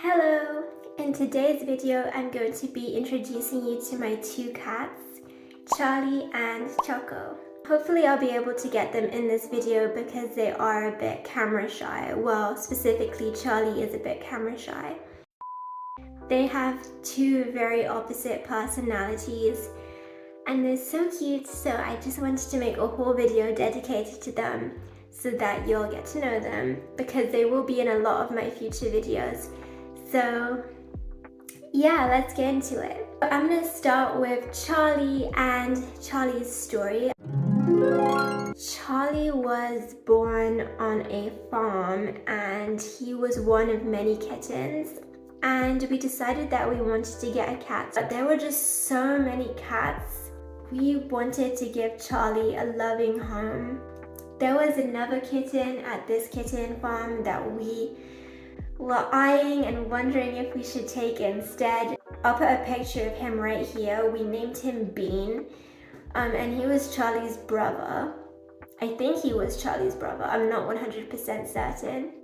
Hello! In today's video, I'm going to be introducing you to my two cats, Charlie and Choco. Hopefully I'll be able to get them in this video because they are a bit camera shy. Well, specifically Charlie is a bit camera shy. They have two very opposite personalities and they're so cute, so I just wanted to make a whole video dedicated to them so that you'll get to know them because they will be in a lot of my future videos. So yeah, let's get into it. I'm gonna start with Charlie and Charlie's story. Charlie was born on a farm and he was one of many kittens, and we decided that we wanted to get a cat, but there were just so many cats. We wanted to give Charlie a loving home. There was another kitten at this kitten farm that we were eyeing and wondering if we should take instead. I'll put a picture of him right here. We named him Bean, and he was Charlie's brother. I think he was Charlie's brother. I'm not 100% certain.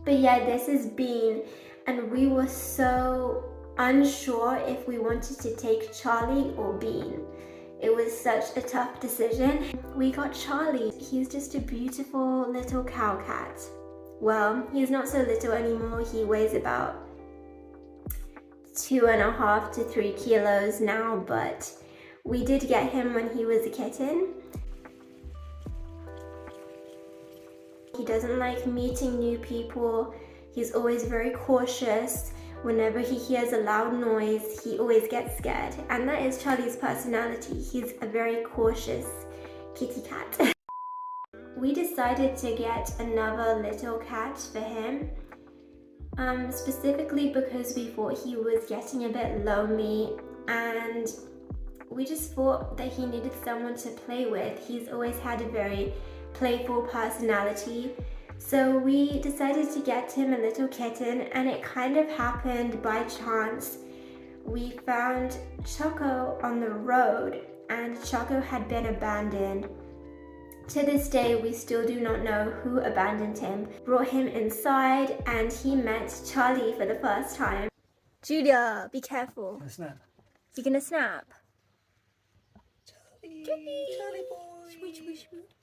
But yeah, this is Bean, and we were so unsure if we wanted to take Charlie or Bean. It was such a tough decision. We got Charlie. He's just a beautiful little cow cat. Well, he's not so little anymore. He weighs about 2.5 to 3 kilos now, but we did get him when he was a kitten. He doesn't like meeting new people. He's always very cautious. Whenever he hears a loud noise, he always gets scared. And that is Charlie's personality. He's a very cautious kitty cat. We decided to get another little cat for him, specifically because we thought he was getting a bit lonely and we just thought that he needed someone to play with. He's always had a very playful personality. So we decided to get him a little kitten, and it kind of happened by chance. We found Choco on the road and Choco had been abandoned. To this day, we still do not know who abandoned him. Brought him inside and he met Charlie for the first time. Julia, be careful. Snap. You're gonna snap. Charlie boy. Sweet, sweet, sweet.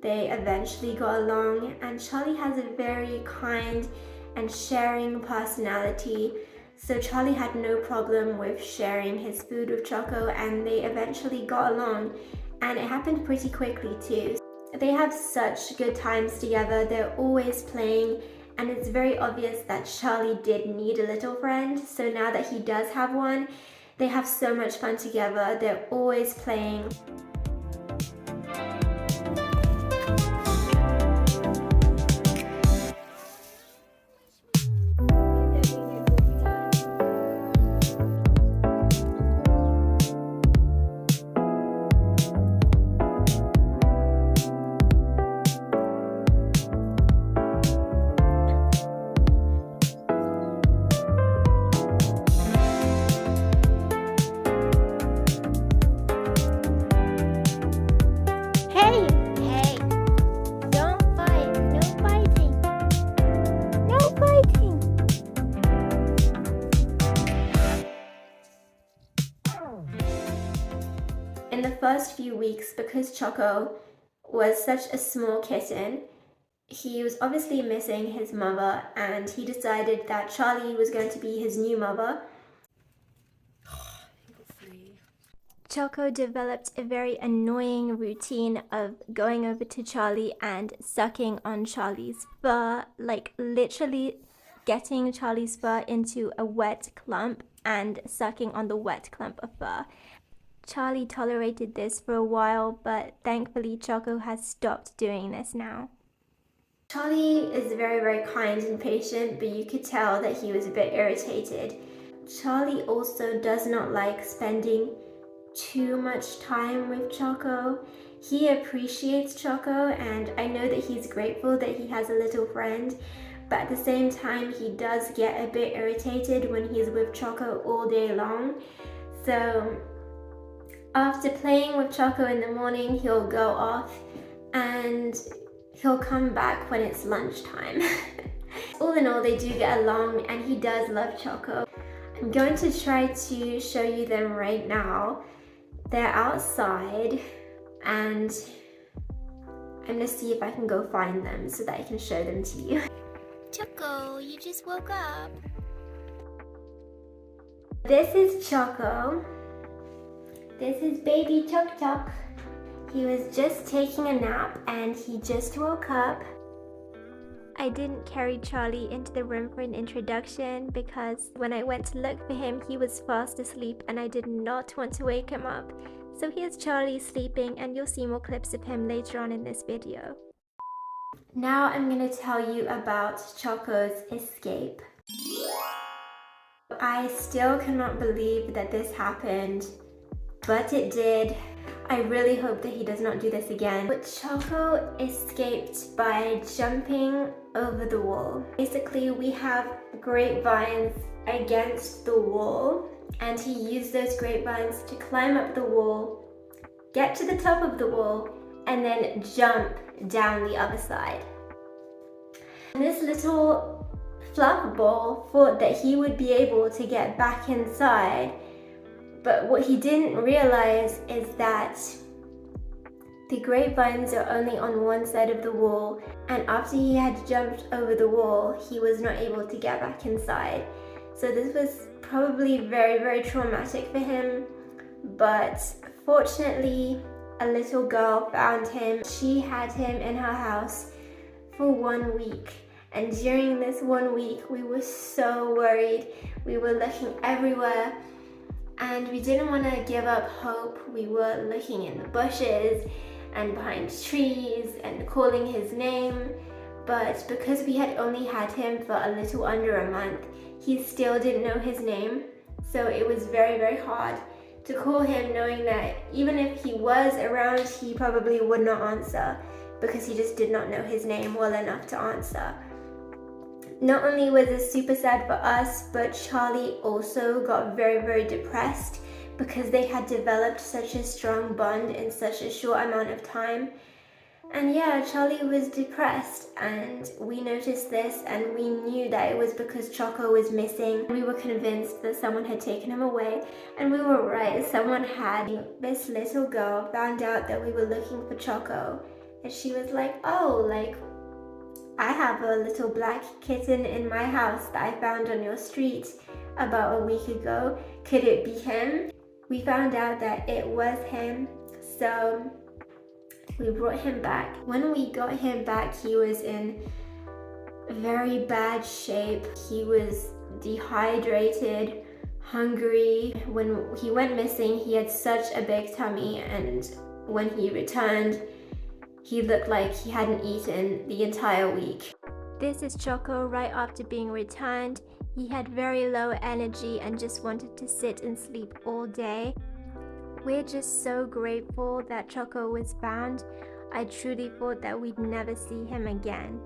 They eventually got along, and Charlie has a very kind and sharing personality. So Charlie had no problem with sharing his food with Choco, and they eventually got along. And it happened pretty quickly too. They have such good times together. They're always playing, and it's very obvious that Charlie did need a little friend. So now that he does have one, they have so much fun together. They're always playing. In the first few weeks, because Choco was such a small kitten, he was obviously missing his mother, and he decided that Charlie was going to be his new mother. Choco developed a very annoying routine of going over to Charlie and sucking on Charlie's fur, like literally getting Charlie's fur into a wet clump and sucking on the wet clump of fur. Charlie tolerated this for a while, but thankfully Choco has stopped doing this now. Charlie is very, very kind and patient, but you could tell that he was a bit irritated. Charlie also does not like spending too much time with Choco. He appreciates Choco, and I know that he's grateful that he has a little friend, but at the same time he does get a bit irritated when he's with Choco all day long. So after playing with Choco in the morning, he'll go off and he'll come back when it's lunchtime. All in all, they do get along and he does love Choco. I'm going to try to show you them right now. They're outside and I'm gonna see if I can go find them so that I can show them to you. Choco, you just woke up. This is Choco. This is baby Choc Choc. He was just taking a nap and he just woke up. I didn't carry Charlie into the room for an introduction because when I went to look for him, he was fast asleep and I did not want to wake him up. So here's Charlie sleeping and you'll see more clips of him later on in this video. Now I'm going to tell you about Choco's escape. I still cannot believe that this happened, but it did. I really hope that he does not do this again. But Choco escaped by jumping over the wall. Basically, we have grapevines against the wall, and he used those grapevines to climb up the wall, get to the top of the wall, and then jump down the other side. And this little fluff ball thought that he would be able to get back inside, but what he didn't realize is that the grapevines are only on one side of the wall, and after he had jumped over the wall, he was not able to get back inside. So this was probably very, very traumatic for him, but fortunately, a little girl found him. She had him in her house for 1 week. And during this 1 week, we were so worried. We were looking everywhere and we didn't want to give up hope. We were looking in the bushes and behind trees and calling his name. But because we had only had him for a little under a month, he still didn't know his name. So it was very, very hard to call him, knowing that even if he was around, he probably would not answer because he just did not know his name well enough to answer. Not only was this super sad for us, but Charlie also got very, very depressed because they had developed such a strong bond in such a short amount of time. And yeah, Charlie was depressed and we noticed this and we knew that it was because Choco was missing. We were convinced that someone had taken him away, and we were right, someone had. This little girl found out that we were looking for Choco and she was like, oh, like, I have a little black kitten in my house that I found on your street about a week ago. Could it be him? We found out that it was him, so we brought him back. When we got him back, he was in very bad shape. He was dehydrated, hungry. When he went missing, he had such a big tummy, and when he returned, he looked like he hadn't eaten the entire week. This is Choco right after being returned. He had very low energy and just wanted to sit and sleep all day. We're just so grateful that Choco was found. I truly thought that we'd never see him again.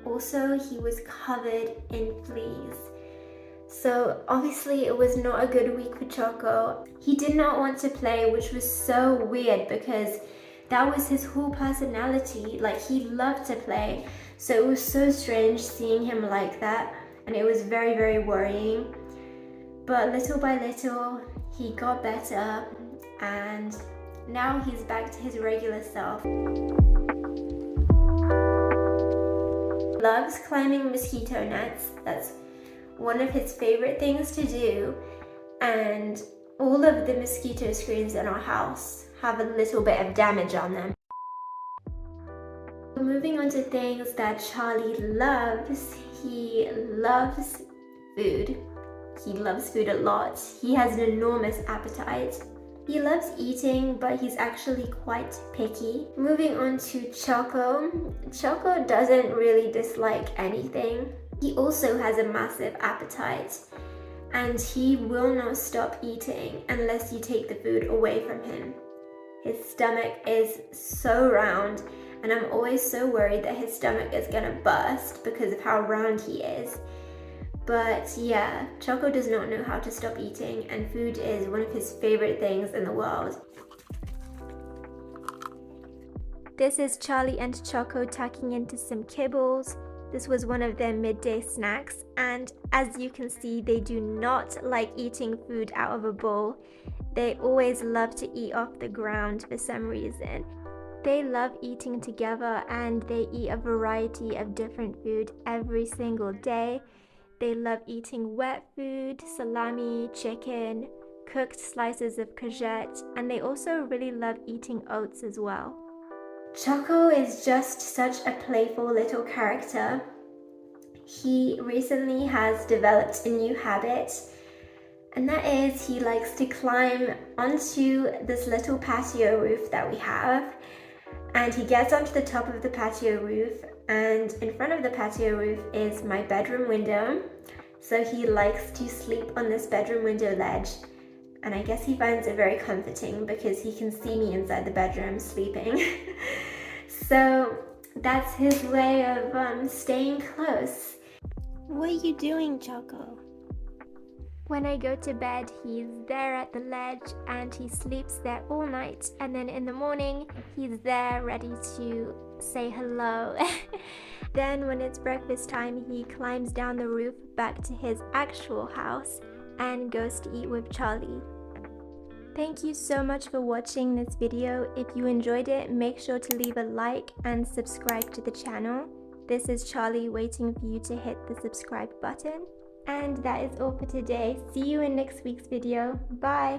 Also, he was covered in fleas. So obviously it was not a good week for Choco. He did not want to play, which was so weird because that was his whole personality. Like, he loved to play. So it was so strange seeing him like that, and it was very, very worrying. But little by little, he got better, and now he's back to his regular self. Loves climbing mosquito nets. That's one of his favorite things to do, and all of the mosquito screens in our house have a little bit of damage on them. Moving on to things that Charlie loves. He loves food. He loves food a lot. He has an enormous appetite. He loves eating, but he's actually quite picky. Moving on to Choco. Choco doesn't really dislike anything. He also has a massive appetite, and he will not stop eating unless you take the food away from him. His stomach is so round, and I'm always so worried that his stomach is gonna burst because of how round he is. But yeah, Choco does not know how to stop eating, and food is one of his favorite things in the world. This is Charlie and Choco tucking into some kibbles. This was one of their midday snacks, and as you can see, they do not like eating food out of a bowl. They always love to eat off the ground for some reason. They love eating together and they eat a variety of different food every single day. They love eating wet food, salami, chicken, cooked slices of courgette, and they also really love eating oats as well. Choko is just such a playful little character. He recently has developed a new habit, and that is he likes to climb onto this little patio roof that we have, and he gets onto the top of the patio roof, and in front of the patio roof is my bedroom window. So he likes to sleep on this bedroom window ledge, and I guess he finds it very comforting because he can see me inside the bedroom sleeping. So that's his way of staying close. What are you doing, Choko? When I go to bed, he's there at the ledge and he sleeps there all night, and then in the morning he's there ready to say hello. Then when it's breakfast time, he climbs down the roof back to his actual house and goes to eat with Charlie. Thank you so much for watching this video. If you enjoyed it, make sure to leave a like and subscribe to the channel. This is Charlie waiting for you to hit the subscribe button. And that is all for today. See you in next week's video. Bye!